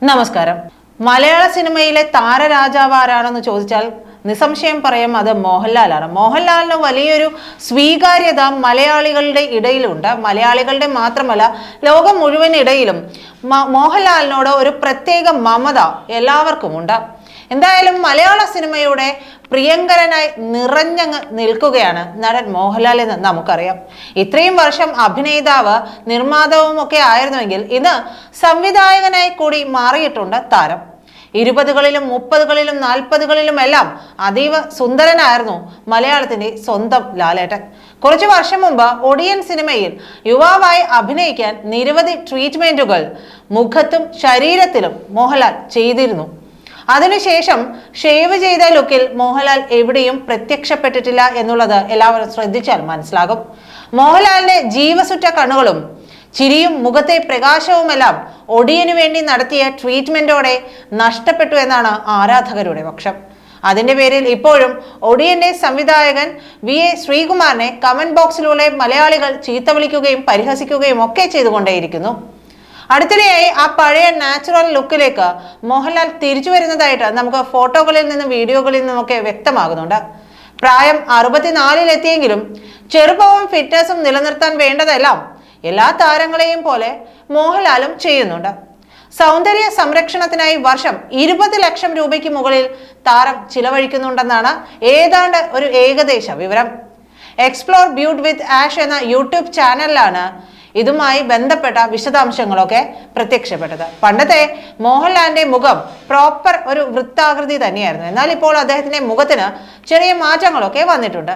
നമസ്കാരം. മലയാള സിനിമയിലെ താരരാജാവ് ആരാണെന്ന് ചോദിച്ചാൽ നിസ്സംശയം പറയും അത് മോഹൻലാലാണ്. മോഹൻലാലിന് വലിയൊരു സ്വീകാര്യത മലയാളികളുടെ ഇടയിലുണ്ട്. മലയാളികളുടെ മാത്രമല്ല, ലോകം മുഴുവൻ ഇടയിലും മോഹൻലാലിനോട് ഒരു പ്രത്യേക മമത എല്ലാവർക്കുമുണ്ട്. എന്തായാലും മലയാള സിനിമയുടെ പ്രിയങ്കരനായി നിറഞ്ഞങ്ങ് നിൽക്കുകയാണ് നടൻ മോഹൻലാൽ എന്ന് നമുക്കറിയാം. ഇത്രയും വർഷം അഭിനേതാവ് നിർമ്മാതാവും ഒക്കെ ആയിരുന്നുവെങ്കിൽ ഇന്ന് സംവിധായകനായി കൂടി മാറിയിട്ടുണ്ട് താരം. 20കളിലും 30കളിലും 40കളിലും എല്ലാം അതീവ സുന്ദരനായിരുന്നു മലയാളത്തിന്റെ സ്വന്തം ലാലേട്ടൻ. കുറച്ചു വർഷം മുമ്പ് ഒടിയൻ സിനിമയിൽ യുവാവായി അഭിനയിക്കാൻ നിരവധി ട്രീറ്റ്മെന്റുകൾ മുഖത്തും ശരീരത്തിലും മോഹൻലാൽ ചെയ്തിരുന്നു. അതിനുശേഷം ഷേവ് ചെയ്ത ലുക്കിൽ മോഹൻലാൽ എവിടെയും പ്രത്യക്ഷപ്പെട്ടിട്ടില്ല എന്നുള്ളത് എല്ലാവരും ശ്രദ്ധിച്ചാൽ മനസ്സിലാകും. മോഹൻലാലിന്റെ ജീവസുറ്റ കണ്ണുകളും ചിരിയും മുഖത്തെ പ്രകാശവുമെല്ലാം ഒടിയനു വേണ്ടി നടത്തിയ ട്രീറ്റ്മെന്റോടെ നഷ്ടപ്പെട്ടു എന്നാണ് ആരാധകരുടെ പക്ഷം. അതിന്റെ പേരിൽ ഇപ്പോഴും ഒടിയന്റെ സംവിധായകൻ VA ശ്രീകുമാറിനെ കമന്റ് ബോക്സിലൂടെ മലയാളികൾ ചീത്ത വിളിക്കുകയും പരിഹസിക്കുകയും ഒക്കെ ചെയ്തുകൊണ്ടേയിരിക്കുന്നു. അടുത്തിടെയായി ആ പഴയ നാച്ചുറൽ ലുക്കിലേക്ക് മോഹൻലാൽ തിരിച്ചു വരുന്നതായിട്ട് നമുക്ക് ഫോട്ടോകളിൽ നിന്നും വീഡിയോകളിൽ നിന്നുമൊക്കെ വ്യക്തമാകുന്നുണ്ട്. പ്രായം 64-ലെത്തിയെങ്കിലും ചെറുപ്പവും ഫിറ്റ്നസും നിലനിർത്താൻ വേണ്ടതെല്ലാം എല്ലാ താരങ്ങളെയും പോലെ മോഹൻലാലും ചെയ്യുന്നുണ്ട്. സൗന്ദര്യ സംരക്ഷണത്തിനായി വർഷം 20 ലക്ഷം രൂപയ്ക്ക് മുകളിൽ താരം ചിലവഴിക്കുന്നുണ്ടെന്നാണ് ഏതാണ്ട് ഒരു ഏകദേശ വിവരം. എക്സ്പ്ലോർ ബ്യൂട്ടി വിത്ത് ആഷ് എന്ന യൂട്യൂബ് ചാനലിലാണ് ഇതുമായി ബന്ധപ്പെട്ട വിശദാംശങ്ങളൊക്കെ പ്രത്യക്ഷപ്പെട്ടത്. പണ്ടത്തെ മോഹൻലാലിന്റെ മുഖം പ്രോപ്പർ ഒരു വൃത്താകൃതി തന്നെയായിരുന്നു. എന്നാൽ ഇപ്പോൾ അദ്ദേഹത്തിന്റെ മുഖത്തിന് ചെറിയ മാറ്റങ്ങളൊക്കെ വന്നിട്ടുണ്ട്.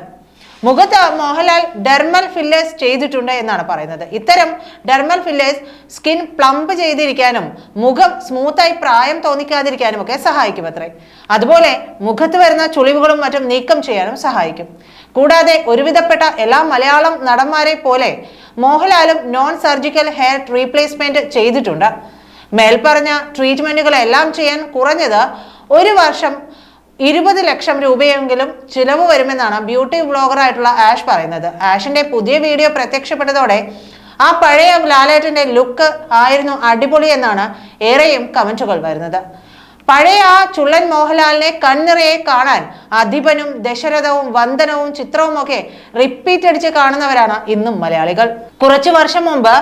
മുഖത്ത് മോഹൻലാൽ ഡെർമൽ ഫില്ലേഴ്സ് ചെയ്തിട്ടുണ്ട് എന്നാണ് പറയുന്നത്. ഇത്തരം ഡെർമൽ ഫില്ലേഴ്സ് സ്കിൻ പ്ലംപ് ചെയ്തിരിക്കാനും മുഖം സ്മൂത്തായി പ്രായം തോന്നിക്കാതിരിക്കാനും ഒക്കെ സഹായിക്കും അത്രേ. അതുപോലെ മുഖത്ത് വരുന്ന ചുളിവുകളും മറ്റും നീക്കം ചെയ്യാനും സഹായിക്കും. കൂടാതെ ഒരുവിധപ്പെട്ട എല്ലാ മലയാളം നടന്മാരെ പോലെ മോഹൻലാലും നോൺ സർജിക്കൽ ഹെയർ റീപ്ലേസ്മെന്റ് ചെയ്തിട്ടുണ്ട്. മേൽപ്പറഞ്ഞ ട്രീറ്റ്മെന്റുകളെല്ലാം ചെയ്യാൻ കുറഞ്ഞത് ഒരു വർഷം 20 ലക്ഷം രൂപയെങ്കിലും ചിലവ് വരുമെന്നാണ് ബ്യൂട്ടി വ്ളോഗറായിട്ടുള്ള ആഷ് പറയുന്നത്. ആഷിന്റെ പുതിയ വീഡിയോ പ്രത്യക്ഷപ്പെട്ടതോടെ ആ പഴയ ലാലേട്ടന്റെ ലുക്ക് ആയിരുന്നു അടിപൊളി എന്നാണ് ഏറെയും കമന്റുകൾ വരുന്നത്. പഴയ ആ ചുള്ളൻ മോഹൻലാലിനെ കൺനിറയെ കാണാൻ അധിപനും ദശരഥവും വന്ദനവും ചിത്രവും ഒക്കെ റിപ്പീറ്റ് അടിച്ച് കാണുന്നവരാണ് ഇന്നും മലയാളികൾ. കുറച്ചു വർഷം മുമ്പ്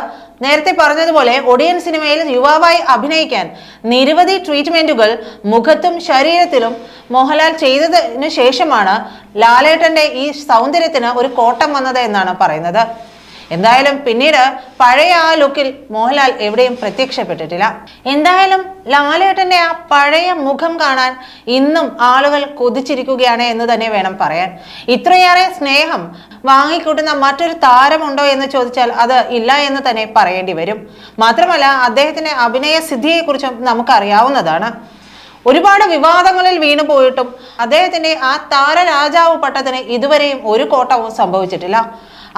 നേരത്തെ പറഞ്ഞതുപോലെ ഒടിയൻ സിനിമയിൽ യുവാവായി അഭിനയിക്കാൻ നിരവധി ട്രീറ്റ്മെന്റുകൾ മുഖത്തും ശരീരത്തിലും മോഹൻലാൽ ചെയ്തതിനു ശേഷമാണ് ലാലേട്ടന്റെ ഈ സൗന്ദര്യത്തിന് ഒരു കോട്ടം വന്നത് എന്നാണ് പറയുന്നത്. എന്തായാലും പിന്നീട് പഴയ ആ ലുക്കിൽ മോഹൻലാൽ എവിടെയും പ്രത്യക്ഷപ്പെട്ടിട്ടില്ല. എന്തായാലും ലാലേട്ടന്റെ ആ പഴയ മുഖം കാണാൻ ഇന്നും ആളുകൾ കൊതിച്ചിരിക്കുകയാണ് എന്ന് തന്നെ വേണം പറയാൻ. ഇത്രയേറെ സ്നേഹം വാങ്ങിക്കൂട്ടുന്ന മറ്റൊരു താരമുണ്ടോ എന്ന് ചോദിച്ചാൽ അത് ഇല്ല എന്ന് തന്നെ പറയേണ്ടി വരും. മാത്രമല്ല, അദ്ദേഹത്തിന്റെ അഭിനയ സിദ്ധിയെക്കുറിച്ചും നമുക്കറിയാവുന്നതാണ്. ഒരുപാട് വിവാദങ്ങളിൽ വീണു പോയിട്ടും അദ്ദേഹത്തിന്റെ ആ താരരാജാവ് പട്ടത്തിന് ഇതുവരെയും ഒരു കോട്ടവും സംഭവിച്ചിട്ടില്ല.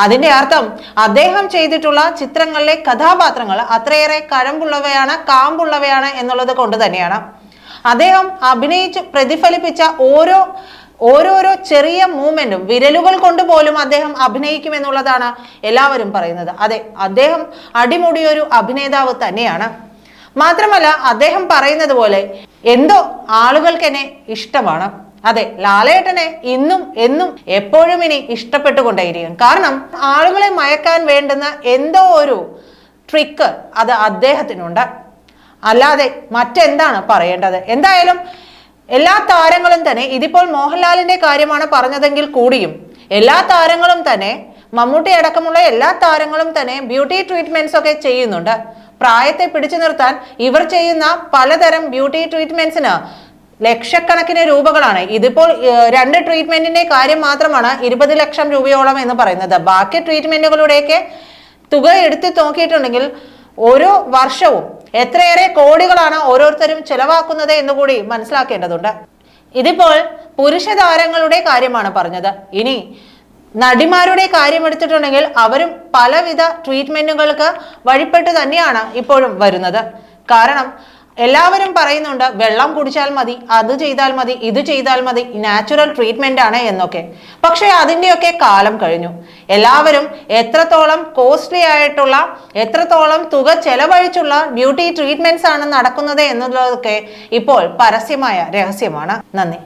അതിന്റെ അർത്ഥം അദ്ദേഹം ചെയ്തിട്ടുള്ള ചിത്രങ്ങളിലെ കഥാപാത്രങ്ങൾ അത്രയേറെ കഴമ്പുള്ളവയാണ്, കാമ്പുള്ളവയാണ് എന്നുള്ളത് കൊണ്ട് തന്നെയാണ്. അദ്ദേഹം അഭിനയിച്ച് പ്രതിഫലിപ്പിച്ച ഓരോരോ ചെറിയ മൂവ്മെന്റും വിരലുകൾ കൊണ്ട് പോലും അദ്ദേഹം അഭിനയിക്കുമെന്നുള്ളതാണ് എല്ലാവരും പറയുന്നത്. അതെ, അദ്ദേഹം അടിമുടിയൊരു അഭിനേതാവ് തന്നെയാണ്. മാത്രമല്ല, അദ്ദേഹം പറയുന്നത് പോലെ എന്തോ ആളുകൾക്ക് എന്നെ ഇഷ്ടമാണ്. അതെ, ലാലേട്ടനെ ഇന്നും എന്നും എപ്പോഴും ഇനി ഇഷ്ടപ്പെട്ടുകൊണ്ടേയിരിക്കും. കാരണം ആളുകളെ മയക്കാൻ വേണ്ടുന്ന എന്തോ ഒരു ട്രിക്ക് അത് അദ്ദേഹത്തിനുണ്ട്. അല്ലാതെ മറ്റെന്താണ് പറയേണ്ടത്? എന്തായാലും എല്ലാ താരങ്ങളും തന്നെ, ഇതിപ്പോൾ മോഹൻലാലിന്റെ കാര്യമാണ് പറഞ്ഞതെങ്കിൽ കൂടിയും എല്ലാ താരങ്ങളും തന്നെ, മമ്മൂട്ടി അടക്കമുള്ള എല്ലാ താരങ്ങളും തന്നെ ബ്യൂട്ടി ട്രീറ്റ്മെന്റ്സ് ഒക്കെ ചെയ്യുന്നുണ്ട്. പ്രായത്തെ പിടിച്ചു നിർത്താൻ ഇവർ ചെയ്യുന്ന പലതരം ബ്യൂട്ടി ട്രീറ്റ്മെന്റ്സിന് ലക്ഷക്കണക്കിന് രൂപകളാണ്. ഇതിപ്പോൾ 2 ട്രീറ്റ്മെന്റിന്റെ കാര്യം മാത്രമാണ് 20 ലക്ഷം രൂപയോളം എന്ന് പറയുന്നത്. ബാക്കി ട്രീറ്റ്മെന്റുകളുടെയൊക്കെ തുക എടുത്ത് നോക്കിയിട്ടുണ്ടെങ്കിൽ ഓരോ വർഷവും എത്രയേറെ കോടികളാണ് ഓരോരുത്തരും ചെലവാക്കുന്നത് എന്നുകൂടി മനസ്സിലാക്കേണ്ടതുണ്ട്. ഇതിപ്പോൾ പുരുഷ താരങ്ങളുടെ കാര്യമാണ് പറഞ്ഞത്. ഇനി നടിമാരുടെ കാര്യം എടുത്തിട്ടുണ്ടെങ്കിൽ അവരും പലവിധ ട്രീറ്റ്മെന്റുകൾക്ക് വഴിപ്പെട്ട് തന്നെയാണ് ഇപ്പോഴും വരുന്നത്. കാരണം എല്ലാവരും പറയുന്നുണ്ട് വെള്ളം കുടിച്ചാൽ മതി, അത് ചെയ്താൽ മതി, ഇത് ചെയ്താൽ മതി, നാച്ചുറൽ ട്രീറ്റ്മെന്റ് ആണ് എന്നൊക്കെ. പക്ഷെ അതിൻ്റെയൊക്കെ കാലം കഴിഞ്ഞു. എല്ലാവരും എത്രത്തോളം കോസ്റ്റ്ലി ആയിട്ടുള്ള, എത്രത്തോളം തുക ചെലവഴിച്ചുള്ള ബ്യൂട്ടി ട്രീറ്റ്മെന്റ്സ് ആണ് നടക്കുന്നത് എന്നുള്ളതൊക്കെ ഇപ്പോൾ പരസ്യമായ രഹസ്യമാണ്. നന്ദി.